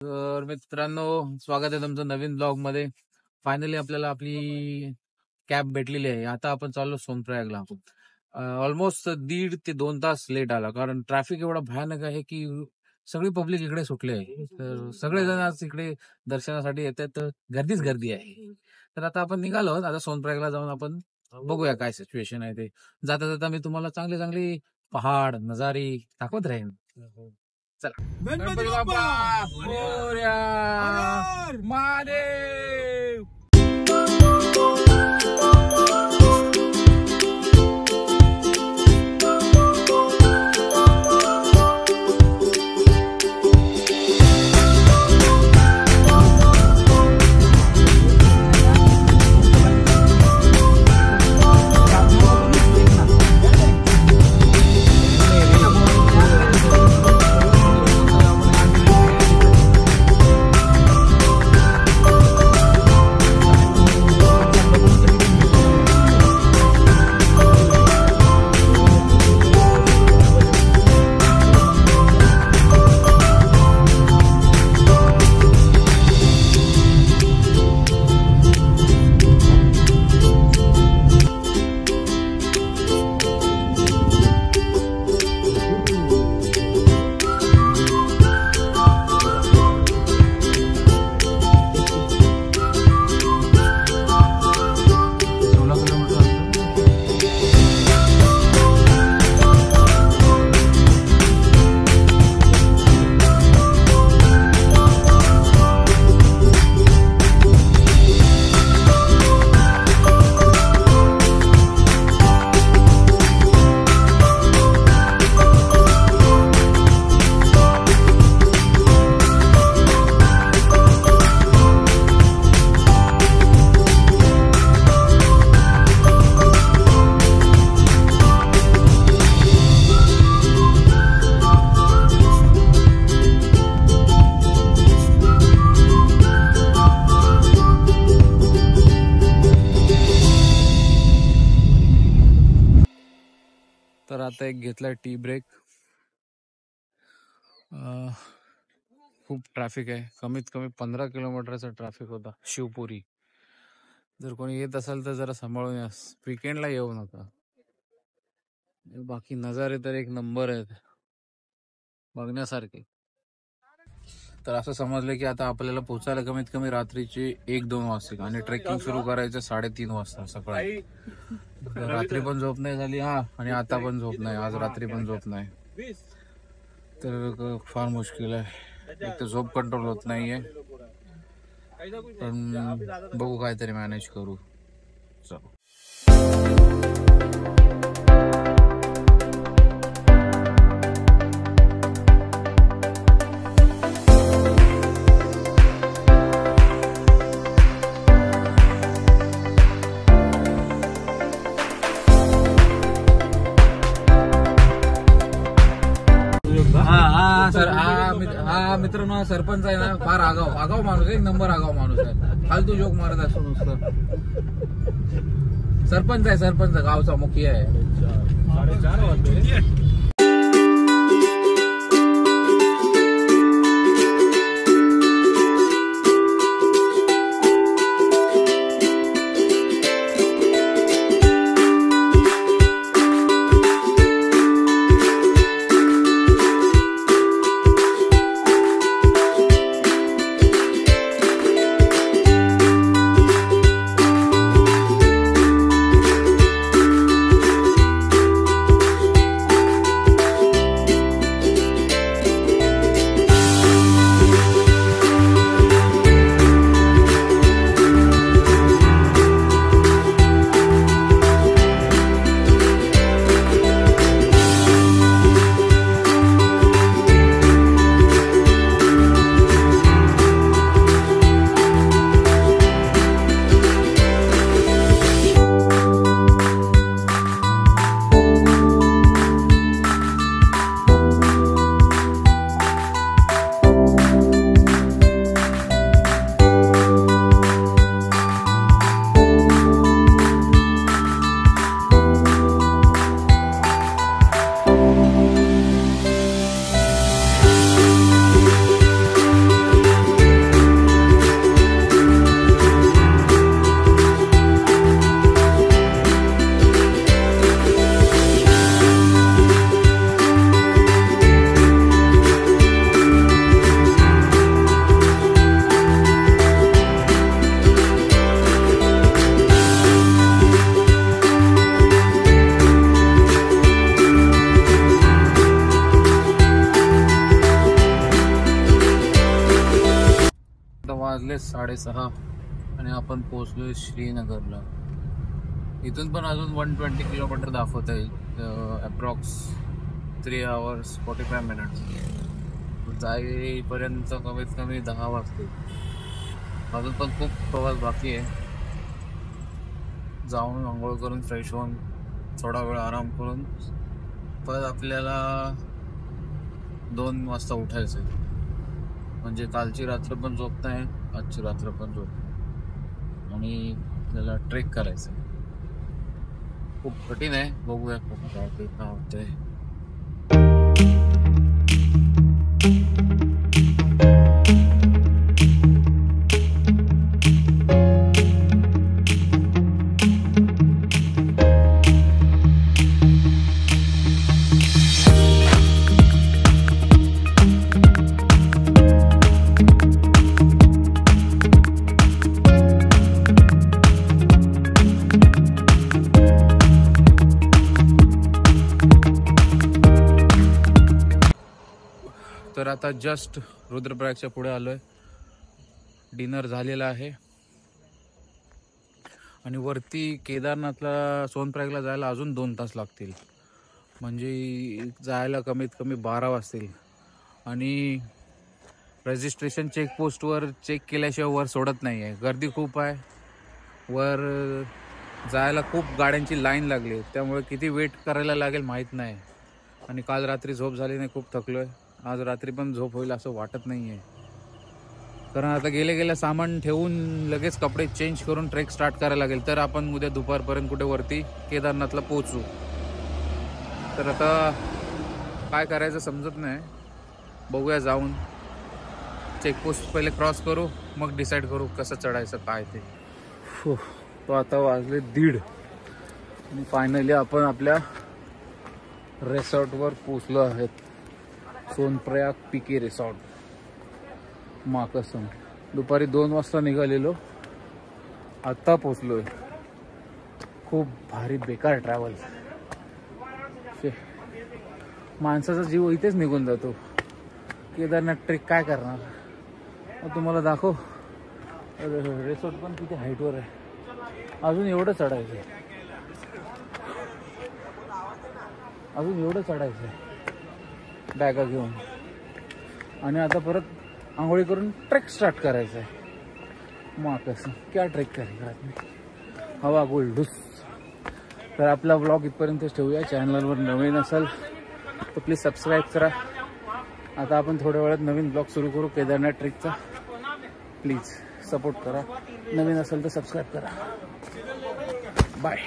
तर मित्रांनो, स्वागत आहे तुमचं नवीन ब्लॉग मध्ये. फायनली आपल्याला आपली कॅब भेटलेली आहे. आता आपण चाललो सोनप्रयागला. ऑलमोस्ट 1.5 ते 2 तास लेट आला, कारण ट्रॅफिक एवढा भयानक आहे की सगळी पब्लिक इकडे सुटली आहे. तर सगळेजण आज इकडे दर्शनासाठी येतात, तर गर्दीच गर्दी आहे. तर आता आपण निघालो आहोत. आता सोनप्रयागला जाऊन आपण बघूया काय सिच्युएशन आहे ते. जाता जाता मी तुम्हाला चांगले चांगले पहाड नजारे दाखवत राहीन. चला. गणपती बाप्पा मोरया. महादेव. तर आता एक घेतलाय टी ब्रेक. खूप ट्रॅफिक आहे. कमीत कमी 15 किलोमीटरचा ट्रॅफिक होता शिवपुरी. जर कोणी येत असेल तर जरा सांभाळून या, वीकेंडला येऊ नका. बाकी नजारे तर एक नंबर आहेत बघण्यासारखे. तर असं समजलं की आता आपल्याला पोहोचायला कमीत कमी रात्रीचे 1-2 वाजतील आणि ट्रेकिंग सुरू करायचं 3:30 वाजता सकाळी. रात्री पण झोप नाही झाली आणि आता पण झोप नाही. आज रात्री पण झोप नाही, तर फार मुश्किल आहे. एक तर झोप कंट्रोल होत नाहीये, पण बघू काहीतरी मॅनेज करू. चलो. सर हा मित्रांनो, सरपंच आहे ना, फार आगाव माणूस, एक नंबर आगाव माणूस आहे. फालतू जोक मारत असतो नुसतं. सरपंच गावचा मुखिया आहे. 4:30 वाजले. वाजले 6:30 आणि आपण पोहोचलोय श्रीनगरला. इथून पण अजून 120 किलोमीटर दाखवत आहे. Approx 3 hours 45 minutes. जाईपर्यंत कमीत कमी 10 वाजते. अजून पण खूप प्रवास बाकी आहे. जाऊन आंघोळ करून फ्रेश होऊन थोडा वेळ आराम करून परत आपल्याला 2 वाजता उठायचं आहे. म्हणजे कालची रात्र पण झोप नाही, आजची रात्र पण झोप नाही. आणि आपल्याला ट्रेक करायचं आहे. खूप कठीण आहे. बघूया काय होतंय. तर आता जस्ट रुद्रप्रयागच्या पुढे आलोय. डिनर झालेला आहे आणि वरती केदारनाथला सोनप्रयागला जायला अजून 2 तास लागतील. म्हणजे जायला कमीत कमी 12 वाजतील. आणि रजिस्ट्रेशन चेकपोस्टवर चेक केल्याशिवाय वर सोडत नाही आहे. गर्दी खूप आहे. वर जायला खूप गाड्यांची लाईन लागली. त्यामुळे किती वेट करायला लागेल माहीत नाही. आणि काल रात्री झोप झाली नाही, खूप थकलोय. आज रात्री पण झोप होईल असं वाटत नाही आहे. कारण आता गेल्या सामान ठेवून लगेच कपडे चेंज करून ट्रेक स्टार्ट करायला लागेल. तर आपण उद्या दुपारपर्यंत कुठे वरती केदारनाथला पोहोचू. तर आता काय करायचं समजत नाही. बघूया, जाऊन चेकपोस्ट पहिले क्रॉस करू, मग डिसाईड करू कसं चढायचं काय ते. तो आता वाजले 1:30 आणि फायनली आपण आपल्या रिसॉर्टवर पोचलो आहेत. सोनप्रयाग पीके रिसॉर्ट, माकसम. दुपारी 2 वाजता निघालेलो, आता पोचलोय. खूप भारी बेकार ट्रॅव्हल. माणसाचा जीव इथेच निघून जातो. केदारनाथ ट्रेक काय करणार. तुम्हाला दाखव, रिसॉर्ट पण किती हाईटवर आहे. अजून एवढं चढायचं आहे. बॅगा घेऊन. आणि आता परत आंघोळी करून ट्रेक स्टार्ट करायचं आहे. मग कसं क्या ट्रेक करेगा आदमी, हवा गोल्डूस. तर आपला ब्लॉग इथपर्यंतच ठेवूया. चॅनलवर नवीन असाल तर प्लीज सबस्क्राईब करा. आता आपण थोड्या वेळात नवीन ब्लॉग सुरू करू केदारनाथ ट्रेकचा. प्लीज सपोर्ट करा. नवीन असेल तर सबस्क्राईब करा. बाय.